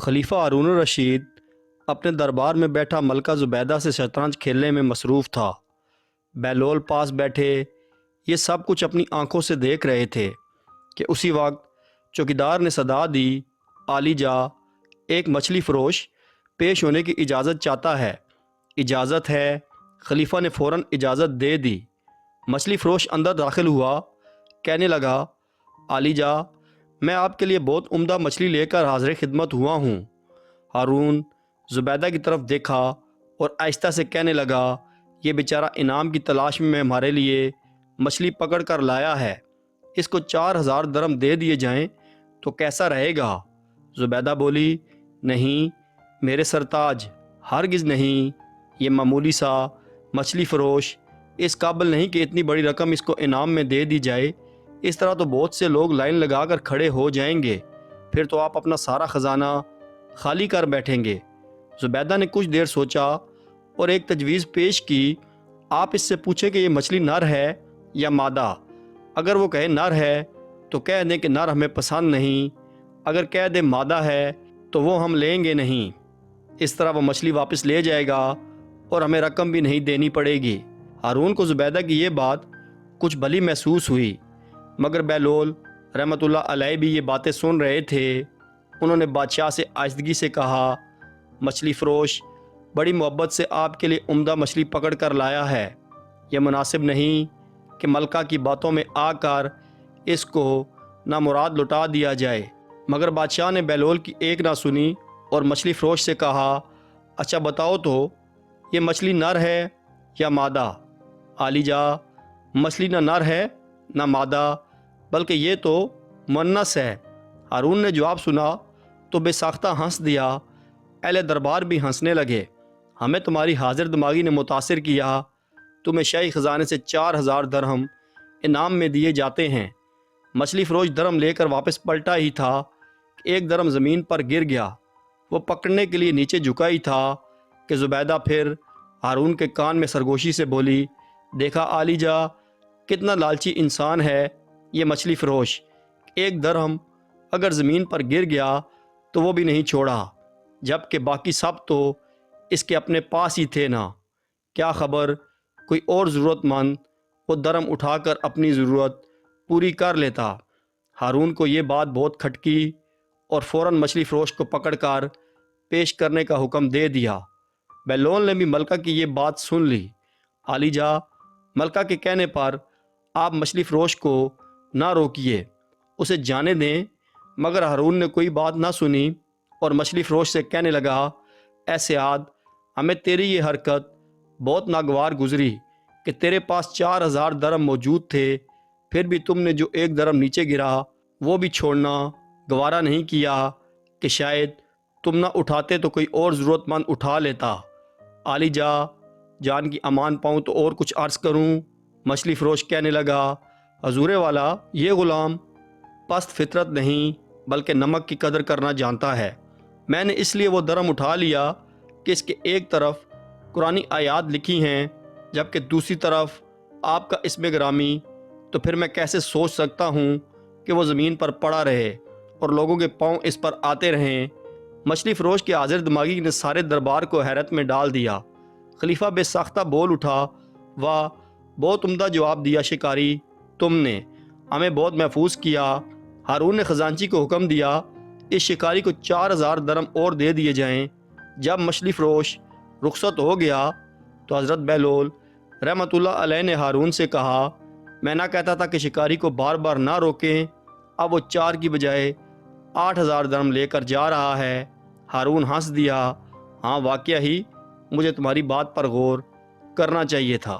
खलीफा हारून रशीद अपने दरबार में बैठा मलका ज़ुबैदा से शतरंज खेलने में मसरूफ़ था। बहलोल पास बैठे ये सब कुछ अपनी आंखों से देख रहे थे कि उसी वक्त चौकीदार ने सदा दी, आली जा, एक मछली फ़रोश पेश होने की इजाज़त चाहता है। इजाज़त है। खलीफा ने फ़ौरन इजाज़त दे दी। मछली फ़रोश अंदर दाखिल हुआ, कहने लगा, आली जा, मैं आपके लिए बहुत उम्दा मछली लेकर हाज़िर खिदमत हुआ हूँ। हारून ज़ुबैदा की तरफ देखा और आहिस्ता से कहने लगा, ये बेचारा इनाम की तलाश में हमारे लिए मछली पकड़ कर लाया है। इसको 4000 दरम दे दिए जाएं तो कैसा रहेगा? ज़ुबैदा बोली, नहीं मेरे सरताज, हरगिज़ नहीं। ये मामूली सा मछली फ़रोश इस काबिल नहीं कि इतनी बड़ी रकम इसको इनाम में दे दी जाए। इस तरह तो बहुत से लोग लाइन लगा कर खड़े हो जाएंगे, फिर तो आप अपना सारा ख़जाना खाली कर बैठेंगे। ज़ुबैदा ने कुछ देर सोचा और एक तजवीज़ पेश की, आप इससे पूछें कि ये मछली नर है या मादा। अगर वो कहे नर है तो कह दें कि नर हमें पसंद नहीं, अगर कह दे मादा है तो वो हम लेंगे नहीं। इस तरह वो मछली वापस ले जाएगा और हमें रकम भी नहीं देनी पड़ेगी। हारून को ज़ुबैदा की ये बात कुछ भली महसूस हुई, मगर बहलोल रहमतुल्लाह अलैह भी ये बातें सुन रहे थे। उन्होंने बादशाह से आहिस्तगी से कहा, मछली फ़रोश बड़ी मोहब्बत से आपके लिए उम्दा मछली पकड़ कर लाया है। यह मुनासिब नहीं कि मलका की बातों में आकर इसको नामुराद लुटा दिया जाए। मगर बादशाह ने बहलोल की एक ना सुनी और मछली फ़रोश से कहा, अच्छा बताओ तो ये मछली नर है या मादा? आली जा, मछली ना नर है ना मादा, बल्कि ये तो मुन्नस है। हारून ने जवाब सुना तो बेसाख्ता हंस दिया। अहले दरबार भी हंसने लगे। हमें तुम्हारी हाजिर दिमागी ने मुतासिर किया। तुम्हें शाही ख़जाने से 4000 दरहम इनाम में दिए जाते हैं। मछली फ़रोश दरम लेकर वापस पलटा ही था कि एक दरम ज़मीन पर गिर गया। वो पकड़ने के लिए नीचे झुका ही था कि ज़ुबैदा फिर हारून के कान में सरगोशी से बोली, देखा आली जा, कितना लालची इंसान है ये मछली फ़रोश। एक दरहम अगर ज़मीन पर गिर गया तो वो भी नहीं छोड़ा, जबकि बाकी सब तो इसके अपने पास ही थे ना। क्या ख़बर कोई और ज़रूरतमंद वो दरम उठाकर अपनी ज़रूरत पूरी कर लेता। हारून को ये बात बहुत खटकी और फ़ौरन मछली फ़रोश को पकड़कर पेश करने का हुक्म दे दिया। बहलोल ने भी मलका की ये बात सुन ली। आली जा, मलका के कहने पर आप मछली फ़रोश को ना रोकिए, उसे जाने दें। मगर हारून ने कोई बात ना सुनी और मछली फ़रोश से कहने लगा, ऐसे आद, हमें तेरी ये हरकत बहुत नागवार गुजरी कि तेरे पास 4000 दरम मौजूद थे, फिर भी तुमने जो एक दरम नीचे गिरा वो भी छोड़ना गवारा नहीं किया कि शायद तुम ना उठाते तो कोई और ज़रूरतमंद उठा लेता। आली जा, जान की अमान पाऊँ तो और कुछ अर्ज़ करूँ? मछली फ़रोश कहने लगा, हजूरे वाला, ये ग़ुलाम पस्त फितरत नहीं बल्कि नमक की कदर करना जानता है। मैंने इसलिए वो दरम उठा लिया कि इसके एक तरफ कुरानी आयात लिखी हैं, जबकि दूसरी तरफ आपका इसमें गिरामी। तो फिर मैं कैसे सोच सकता हूँ कि वो ज़मीन पर पड़ा रहे और लोगों के पाँव इस पर आते रहें। मछली फ़रोश की हाजिर दिमागी ने सारे दरबार को हैरत में डाल दिया। खलीफा बेसाख्ता बोल उठा, वाह, बहुत उम्दा जवाब दिया शिकारी, तुमने हमें बहुत महफूज किया। हारून ने ख़जानची को हुक्म दिया, इस शिकारी को 4000 दरम और दे दिए जाएं। जब मछली फ़रोश रुखसत हो गया तो हज़रत बहलोल रहमतुल्लाह अलैह ने हारून से कहा, मैं ना कहता था कि शिकारी को बार बार ना रोकें। अब वो 4 की बजाय 8000 दरम लेकर जा रहा है। हारून हंस दिया, हाँ वाकया ही मुझे तुम्हारी बात पर गौर करना चाहिए था।